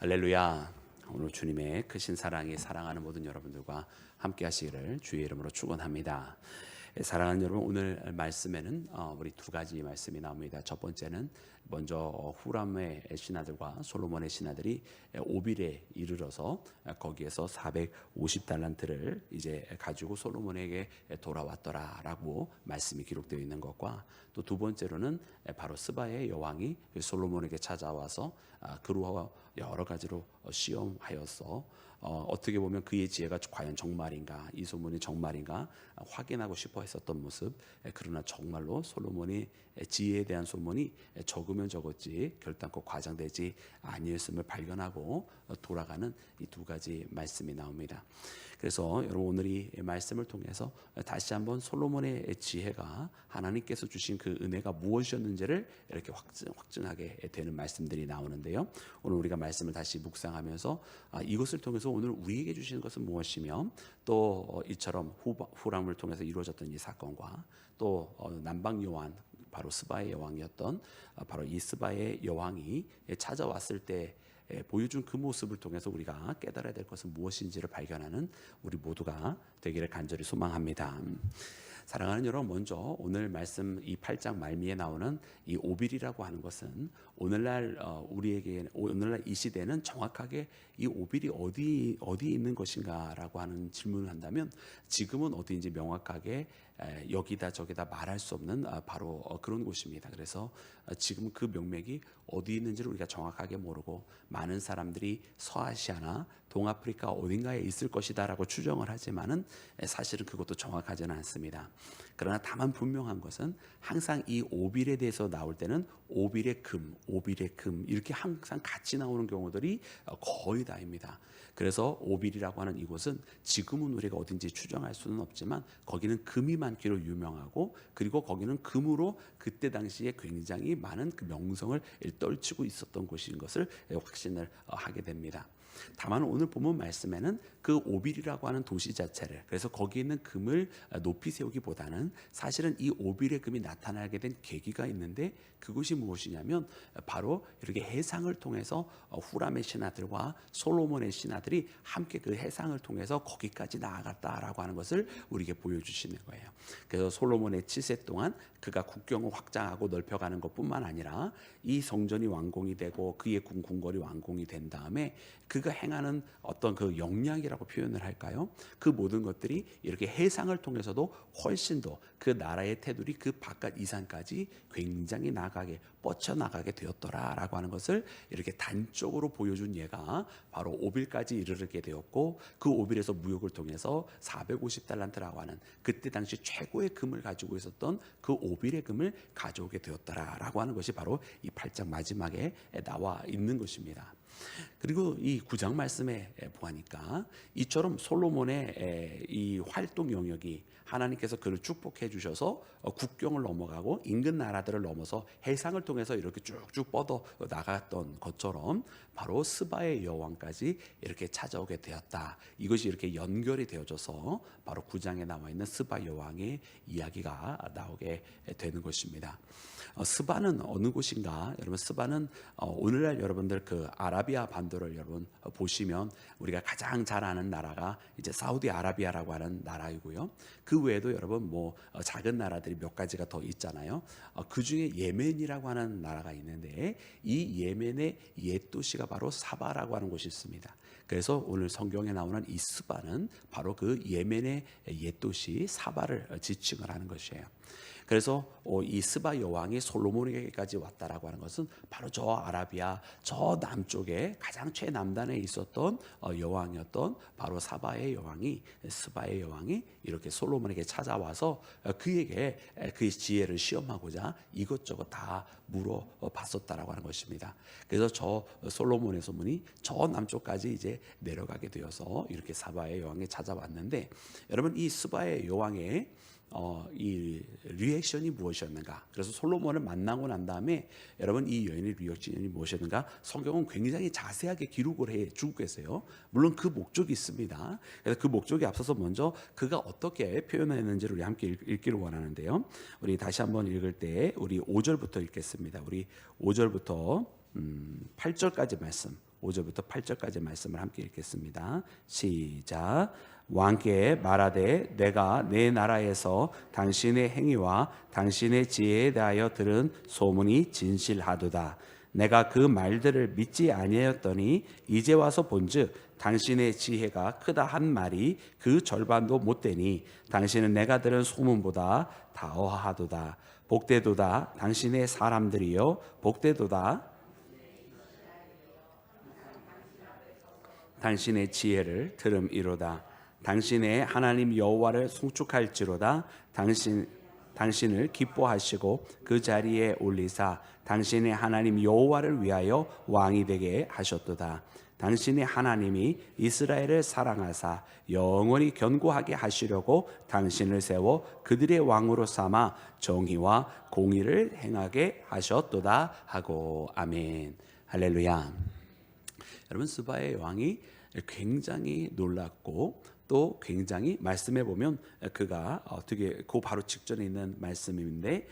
할렐루야. 오늘 주님의 크신 사랑이 사랑하는 모든 여러분들과 함께 하시기를 주의 이름으로 축원합니다. 사랑하는 여러분, 오늘 말씀에는 우리 두 가지 말씀이 나옵니다. 첫 번째는 먼저 후람의 신하들과 솔로몬의 신하들이 오빌에 이르러서 거기에서 450달란트를 이제 가지고 솔로몬에게 돌아왔더라라고 말씀이 기록되어 있는 것과, 또 두 번째로는 바로 스바의 여왕이 솔로몬에게 찾아와서 그로 여러 가지로 시험하여서 어떻게 보면 그의 지혜가 과연 정말인가, 이 소문이 정말인가 확인하고 싶어 했었던 모습. 그러나 정말로 솔로몬이 지혜에 대한 소문이 적으면 적었지 결단코 과장되지 아니었음을 발견하고 돌아가는 이 두 가지 말씀이 나옵니다. 그래서 여러분, 오늘 이 말씀을 통해서 다시 한번 솔로몬의 지혜가 하나님께서 주신 그 은혜가 무엇이었는지를 이렇게 확증하게 되는 말씀들이 나오는데요. 오늘 우리가 말씀을 다시 묵상하면서 이것을 통해서 오늘 우리에게 주시는 것은 무엇이며, 또 이처럼 후람을 통해서 이루어졌던 이 사건과, 또 남방 여왕, 바로 스바의 여왕이었던 바로 이 스바의 여왕이 찾아왔을 때 보여준 그 모습을 통해서 우리가 깨달아야 될 것은 무엇인지를 발견하는 우리 모두가 되기를 간절히 소망합니다. 사랑하는 여러분, 먼저 오늘 말씀 이 8장 말미에 나오는 이 오빌이라고 하는 것은 오늘날 우리에게, 오늘날 이 시대는 정확하게 이 오빌이 어디 있는 것인가라고 하는 질문을 한다면 지금은 어디인지 명확하게 여기다 저기다 말할 수 없는 바로 그런 곳입니다. 그래서 지금 그 명맥이 어디 있는지를 우리가 정확하게 모르고 많은 사람들이 서아시아나 동아프리카 어딘가에 있을 것이다라고 추정을 하지만은 사실은 그것도 정확하지는 않습니다. 그러나 다만 분명한 것은 항상 이 오빌에 대해서 나올 때는 오빌의 금 이렇게 항상 같이 나오는 경우들이 거의 다입니다. 그래서 오빌이라고 하는 이곳은 지금은 우리가 어딘지 추정할 수는 없지만 거기는 금이 많기로 유명하고, 그리고 거기는 금으로 그때 당시에 굉장히 많은 그 명성을 떨치고 있었던 곳인 것을 확신을 하게 됩니다. 다만 오늘 본문 말씀에는 그 오빌이라고 하는 도시 자체를, 그래서 거기에 있는 금을 높이 세우기보다는 사실은 이 오빌의 금이 나타나게 된 계기가 있는데, 그것이 무엇이냐면 바로 이렇게 해상을 통해서 후람의 신하들과 솔로몬의 신하들이 함께 그 해상을 통해서 거기까지 나아갔다라고 하는 것을 우리에게 보여주시는 거예요. 그래서 솔로몬의 7세 동안 그가 국경을 확장하고 넓혀가는 것뿐만 아니라 이 성전이 완공이 되고 그의 궁궐이 완공이 된 다음에 그가 행하는 어떤 그 역량이라고 표현을 할까요? 그 모든 것들이 이렇게 해상을 통해서도 훨씬 더 그 나라의 테두리 그 바깥 이상까지 굉장히 나가게 뻗쳐나가게 되었더라라고 하는 것을 이렇게 단적으로 보여준 예가 바로 오빌까지 이르게 되었고, 그 오빌에서 무역을 통해서 450달란트라고 하는 그때 당시 최고의 금을 가지고 있었던 그 오빌의 금을 가져오게 되었더라라고 하는 것이 바로 이 8장 마지막에 나와 있는 것입니다. 그리고 이 9장 말씀에 보니까 이처럼 솔로몬의 이 활동 영역이 하나님께서 그를 축복해 주셔서 국경을 넘어가고 인근 나라들을 넘어서 해상을 통해서 이렇게 쭉쭉 뻗어 나갔던 것처럼 바로 스바의 여왕까지 이렇게 찾아오게 되었다. 이것이 이렇게 연결이 되어져서 바로 9장에 나와 있는 스바 여왕의 이야기가 나오게 되는 것입니다. 스바는 어느 곳인가? 여러분, 스바는 오늘날 여러분들 그 아라비아 반도를 여러분 보시면 우리가 가장 잘 아는 나라가 이제 사우디아라비아라고 하는 나라이고요. 그 외에도 여러분 뭐 작은 나라들이 몇 가지가 더 있잖아요. 그 중에 예멘이라고 하는 나라가 있는데 이 예멘의 옛 도시가 바로 사바라고 하는 곳이 있습니다. 그래서 오늘 성경에 나오는 이 스바는 바로 그 예멘의 옛 도시 사바를 지칭을 하는 것이에요. 그래서 이 스바 여왕이 솔로몬에게까지 왔다라고 하는 것은 바로 저 아라비아 저 남쪽에 가장 최남단에 있었던 여왕이었던 바로 스바의 여왕이 이렇게 솔로몬에게 찾아와서 그에게 그의 지혜를 시험하고자 이것저것 다 물어봤었다라고 하는 것입니다. 그래서 저 솔로몬의 소문이 저 남쪽까지 이제 내려가게 되어서 이렇게 스바의 여왕이 찾아왔는데, 여러분 이 스바의 여왕의 이 리액션이 무엇이었는가? 그래서 솔로몬을 만나고 난 다음에 여러분 이 여인의 리액션이 무엇이었는가? 성경은 굉장히 자세하게 기록을 해 주고 계세요. 물론 그 목적이 있습니다. 그래서 그 목적에 앞서서 먼저 그가 어떻게 표현했는지를 우리 함께 읽기를 원하는데요. 우리 다시 한번 읽을 때 우리 5절부터 읽겠습니다. 우리 5절부터 8절까지 말씀 5절부터 8절까지 말씀을 함께 읽겠습니다. 시작. 왕께 말하되 내가 내 나라에서 당신의 행위와 당신의 지혜에 대하여 들은 소문이 진실하도다. 내가 그 말들을 믿지 아니하였더니 이제 와서 본즉 당신의 지혜가 크다 한 말이 그 절반도 못되니 당신은 내가 들은 소문보다 다어하도다. 복되도다 당신의 사람들이여, 복되도다 당신의 지혜를 들음이로다. 당신의 하나님 여호와를 송축할지로다. 당신을 기뻐하시고 그 자리에 올리사 당신의 하나님 여호와를 위하여 왕이 되게 하셨도다. 당신의 하나님이 이스라엘을 사랑하사 영원히 견고하게 하시려고 당신을 세워 그들의 왕으로 삼아 정의와 공의를 행하게 하셨도다 하고. 아멘. 할렐루야. 여러분, 스바의 왕이 굉장히 놀랐고 또 굉장히, 말씀해 보면 그가 어떻게, 그 바로 직전에 있는 말씀인데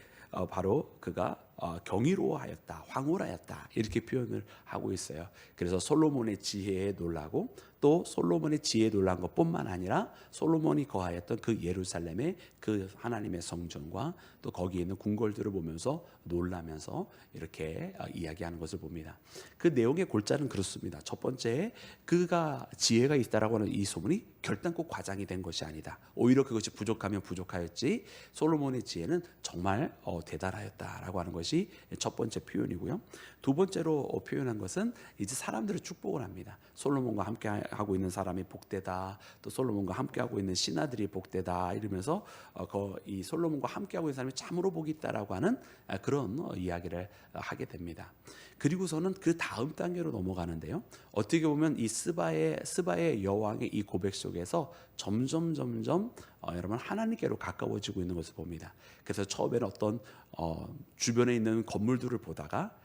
바로 그가 경이로워하였다, 황홀하였다, 이렇게 표현을 하고 있어요. 그래서 솔로몬의 지혜에 놀라고, 또 솔로몬의 지혜에 놀란 것뿐만 아니라 솔로몬이 거하였던 그 예루살렘의 그 하나님의 성전과 또 거기에 있는 궁궐들을 보면서 놀라면서 이렇게 이야기하는 것을 봅니다. 그 내용의 골자는 그렇습니다. 첫 번째, 그가 지혜가 있다라고 하는 이 소문이 결단코 과장이 된 것이 아니다. 오히려 그것이 부족하면 부족하였지 솔로몬의 지혜는 정말 대단하였다라고 하는 것이 첫 번째 표현이고요. 두 번째로 표현한 것은 이제 사람들을 축복을 합니다. 솔로몬과 함께 하고 있는 사람이 복되다, 또 솔로몬과 함께 하고 있는 신하들이 복되다, 이러면서 이 솔로몬과 함께 하고 있는 사람이 참으로 복이 있다라고 하는 그런 이야기를 하게 됩니다. 그리고서는 그 다음 단계로 넘어가는데요. 어떻게 보면 이 스바의 여왕의 이 고백 속에서 점점 여러분 하나님께로 가까워지고 있는 것을 봅니다. 그래서 처음에는 어떤 주변에 있는 건물들을 보다가,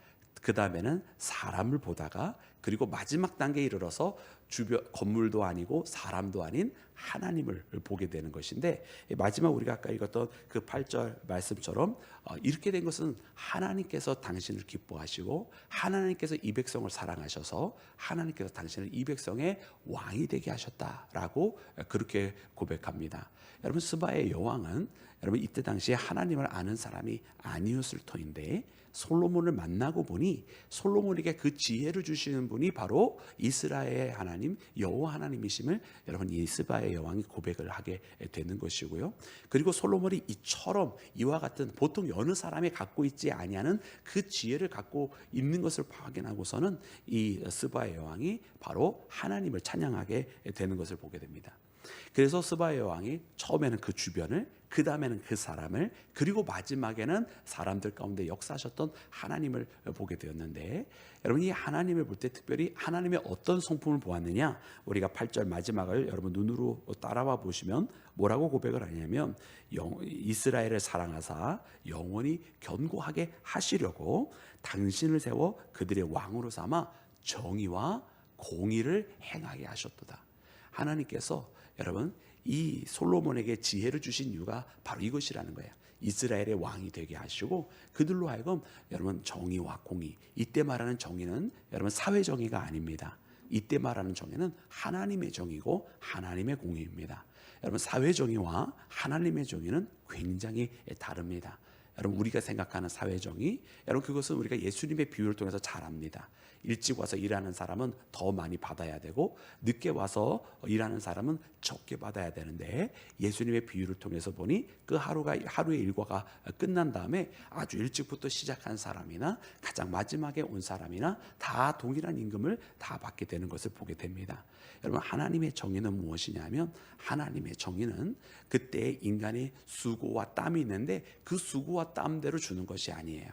그 다음에는 사람을 보다가, 그리고 마지막 단계에 이르러서 주변 건물도 아니고 사람도 아닌 하나님을 보게 되는 것인데, 마지막 우리가 아까 읽었던 그 8절 말씀처럼 이렇게 된 것은 하나님께서 당신을 기뻐하시고 하나님께서 이 백성을 사랑하셔서 하나님께서 당신을 이 백성의 왕이 되게 하셨다라고 그렇게 고백합니다. 여러분, 스바의 여왕은 여러분 이때 당시에 하나님을 아는 사람이 아니었을 터인데, 솔로몬을 만나고 보니 솔로몬에게 그 지혜를 주시는 분이 바로 이스라엘의 하나님 여호와 하나님이심을 여러분 이 스바의 여왕이 고백을 하게 되는 것이고요. 그리고 솔로몬이 이처럼 이와 같은 보통 여느 사람이 갖고 있지 아니하는 그 지혜를 갖고 있는 것을 확인하고서는 이 스바의 여왕이 바로 하나님을 찬양하게 되는 것을 보게 됩니다. 그래서 스바의 여왕이 처음에는 그 주변을, 그 다음에는 그 사람을, 그리고 마지막에는 사람들 가운데 역사하셨던 하나님을 보게 되었는데, 여러분 이 하나님을 볼 때 특별히 하나님의 어떤 성품을 보았느냐, 우리가 8절 마지막을 여러분 눈으로 따라와 보시면 뭐라고 고백을 하냐면, 이스라엘을 사랑하사 영원히 견고하게 하시려고 당신을 세워 그들의 왕으로 삼아 정의와 공의를 행하게 하셨도다. 하나님께서 여러분 이 솔로몬에게 지혜를 주신 이유가 바로 이것이라는 거예요. 이스라엘의 왕이 되게 하시고 그들로 하여금 여러분 정의와 공의, 이때 말하는 정의는 여러분 사회 정의가 아닙니다. 이때 말하는 정의는 하나님의 정의고 하나님의 공의입니다. 여러분 사회 정의와 하나님의 정의는 굉장히 다릅니다. 여러분 우리가 생각하는 사회 정의, 여러분 그것은 우리가 예수님의 비유를 통해서 잘 압니다. 일찍 와서 일하는 사람은 더 많이 받아야 되고 늦게 와서 일하는 사람은 적게 받아야 되는데, 예수님의 비유를 통해서 보니 그 하루의 일과가 끝난 다음에 아주 일찍부터 시작한 사람이나 가장 마지막에 온 사람이나 다 동일한 임금을 다 받게 되는 것을 보게 됩니다. 여러분 하나님의 정의는 무엇이냐면, 하나님의 정의는 그때 인간의 수고와 땀이 있는데 그 수고와 땀대로 주는 것이 아니에요.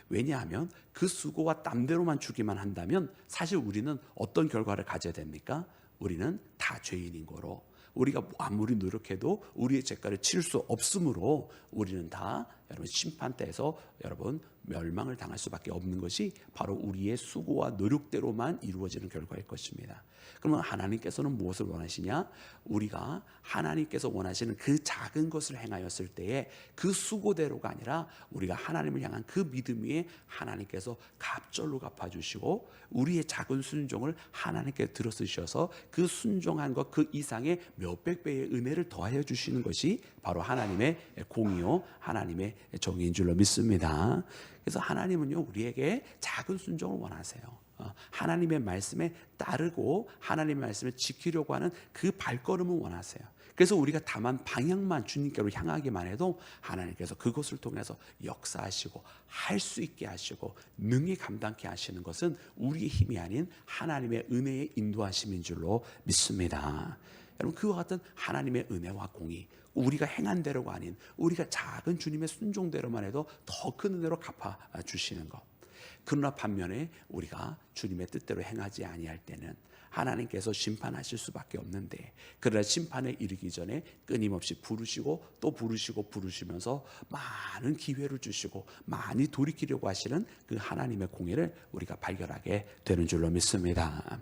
왜냐하면 그 수고와 땀대로만 주기만 한다면 사실 우리는 어떤 결과를 가져야 됩니까? 우리는 다 죄인인 거로, 우리가 아무리 노력해도 우리의 죄가를 치를 수 없으므로 우리는 다 여러분 심판대에서 여러분 멸망을 당할 수밖에 없는 것이 바로 우리의 수고와 노력대로만 이루어지는 결과일 것입니다. 그러면 하나님께서는 무엇을 원하시냐? 우리가 하나님께서 원하시는 그 작은 것을 행하였을 때에 그 수고대로가 아니라 우리가 하나님을 향한 그 믿음 위에 하나님께서 갑절로 갚아주시고 우리의 작은 순종을 하나님께 들어쓰셔서 그 순종한 것 그 이상의 몇백 배의 은혜를 더하여 주시는 것이 바로 하나님의 공의요 하나님의 정의인 줄로 믿습니다. 그래서 하나님은요 우리에게 작은 순종을 원하세요. 하나님의 말씀에 따르고 하나님의 말씀을 지키려고 하는 그 발걸음을 원하세요. 그래서 우리가 다만 방향만 주님께로 향하기만 해도 하나님께서 그것을 통해서 역사하시고 할 수 있게 하시고 능히 감당케 하시는 것은 우리의 힘이 아닌 하나님의 은혜의 인도하심인 줄로 믿습니다. 여러분 그와 같은 하나님의 은혜와 공의 우리가 행한 대로가 아닌 우리가 작은 주님의 순종대로만 해도 더 큰 은혜로 갚아주시는 것. 그러나 반면에 우리가 주님의 뜻대로 행하지 아니할 때는 하나님께서 심판하실 수밖에 없는데 그러나 심판에 이르기 전에 끊임없이 부르시고 또 부르시고 부르시면서 많은 기회를 주시고 많이 돌이키려고 하시는 그 하나님의 공의를 우리가 발견하게 되는 줄로 믿습니다.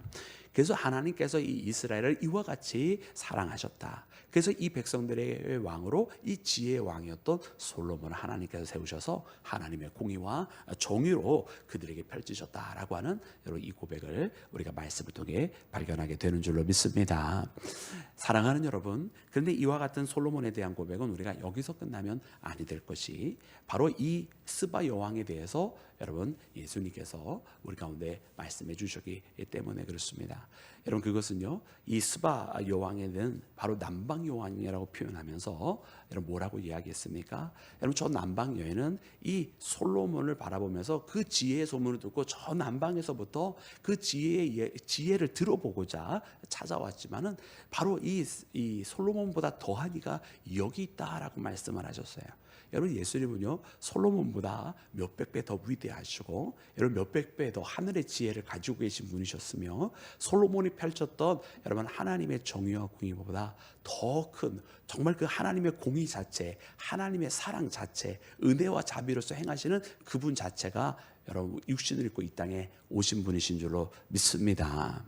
그래서 하나님께서 이 이스라엘을 이와 같이 사랑하셨다. 그래서 이 백성들의 왕으로 이 지혜의 왕이었던 솔로몬을 하나님께서 세우셔서 하나님의 공의와 정의로 그들에게 펼치셨다라고 하는 여러분 이 고백을 우리가 말씀을 통해 발견하게 되는 줄로 믿습니다. 사랑하는 여러분, 그런데 이와 같은 솔로몬에 대한 고백은 우리가 여기서 끝나면 아니 될 것이 바로 이 스바 여왕에 대해서 여러분 예수님께서 우리 가운데 말씀해 주셨기 때문에 그렇습니다. 여러분 그것은요 이 스바 여왕에는 바로 남방 여왕이라고 표현하면서 여러분 뭐라고 이야기했습니까? 여러분 저 남방 여인은 이 솔로몬을 바라보면서 그 지혜의 소문을 듣고 저 남방에서부터 그 지혜를 들어보고자 찾아왔지만은 바로 이 솔로몬보다 더한 이가 여기 있다라고 말씀을 하셨어요. 여러분 예수님은요 솔로몬보다 몇백 배 더 위대하시고 여러분 몇백 배 더 하늘의 지혜를 가지고 계신 분이셨으며 솔로몬이 펼쳤던 여러분 하나님의 정의와 공의보다 더 큰 정말 그 하나님의 공의 자체, 하나님의 사랑 자체, 은혜와 자비로서 행하시는 그분 자체가 여러분 육신을 입고 이 땅에 오신 분이신 줄로 믿습니다.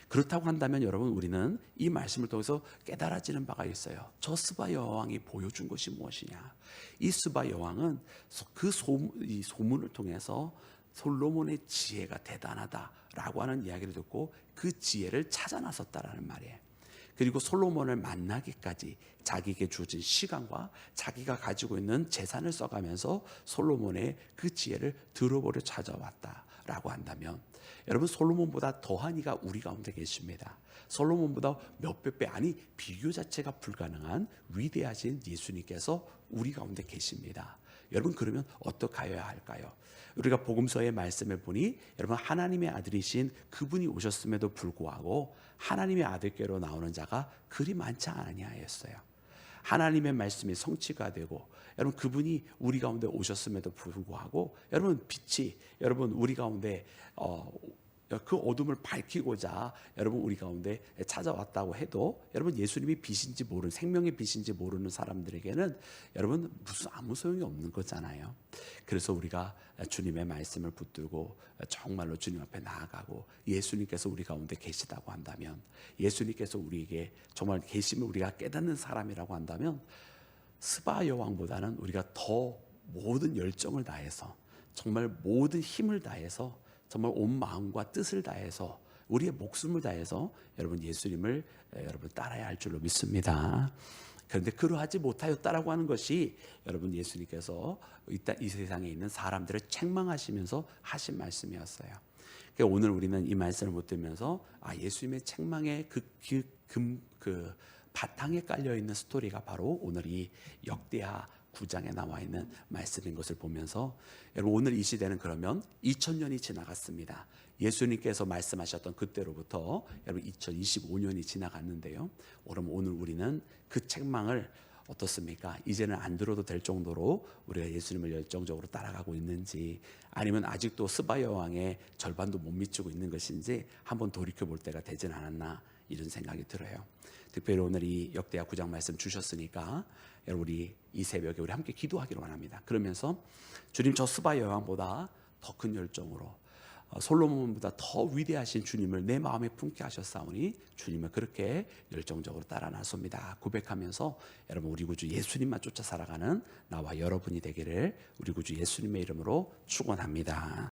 그렇다고 한다면 여러분 우리는 이 말씀을 통해서 깨달아지는 바가 있어요. 저 스바 여왕이 보여준 것이 무엇이냐? 이 스바 여왕은 이 소문을 통해서 솔로몬의 지혜가 대단하다라고 하는 이야기를 듣고 그 지혜를 찾아 나섰다라는 말이에요. 그리고 솔로몬을 만나기까지 자기에게 주어진 시간과 자기가 가지고 있는 재산을 써가면서 솔로몬의 그 지혜를 들어보려 찾아왔다라고 한다면 여러분 솔로몬보다 더한 이가 우리 가운데 계십니다. 솔로몬보다 몇백 배 아니 비교 자체가 불가능한 위대하신 예수님께서 우리 가운데 계십니다. 여러분 그러면 어떻게 하여야 할까요? 우리가 복음서의 말씀을 보니 여러분 하나님의 아들이신 그분이 오셨음에도 불구하고 하나님의 아들께로 나오는 자가 그리 많지 아니하였어요. 하나님의 말씀이 성취가 되고 여러분 그분이 우리 가운데 오셨음에도 불구하고 여러분 빛이 여러분 우리 가운데 그 어둠을 밝히고자 여러분 우리 가운데 찾아왔다고 해도 여러분 예수님이 빛인지 모르는 생명의 빛인지 모르는 사람들에게는 여러분 무슨 아무 소용이 없는 거잖아요. 그래서 우리가 주님의 말씀을 붙들고 정말로 주님 앞에 나아가고 예수님께서 우리 가운데 계시다고 한다면 예수님께서 우리에게 정말 계심을 우리가 깨닫는 사람이라고 한다면 스바 여왕보다는 우리가 더 모든 열정을 다해서 정말 모든 힘을 다해서 정말 온 마음과 뜻을 다해서 우리의 목숨을 다해서 여러분 예수님을 여러분 따라야 할 줄로 믿습니다. 그런데 그러하지 못하였다라고 하는 것이 여러분 예수님께서 이 세상에 있는 사람들을 책망하시면서 하신 말씀이었어요. 그러니까 오늘 우리는 이 말씀을 붙들면서 예수님의 책망의 그 바탕에 깔려 있는 스토리가 바로 오늘 이 역대하 9장에 나와 있는 말씀인 것을 보면서 여러분 오늘 이 시대는 그러면 2000년이 지나갔습니다. 예수님께서 말씀하셨던 그때로부터 여러분 2025년이 지나갔는데요. 오늘 우리는 그 책망을 어떻습니까? 이제는 안 들어도 될 정도로 우리가 예수님을 열정적으로 따라가고 있는지 아니면 아직도 스바 여왕의 절반도 못 미치고 있는 것인지 한번 돌이켜 볼 때가 되진 않았나 이런 생각이 들어요. 특별히 오늘 이 역대하 9장 말씀 주셨으니까 여러분 우리 이 새벽에 우리 함께 기도하기를 원합니다. 그러면서 주님 저 스바 여왕보다 더 큰 열정으로 솔로몬보다 더 위대하신 주님을 내 마음에 품게 하셨사오니 주님을 그렇게 열정적으로 따라 나섭니다 고백하면서 여러분 우리 구주 예수님만 쫓아 살아가는 나와 여러분이 되기를 우리 구주 예수님의 이름으로 축원합니다.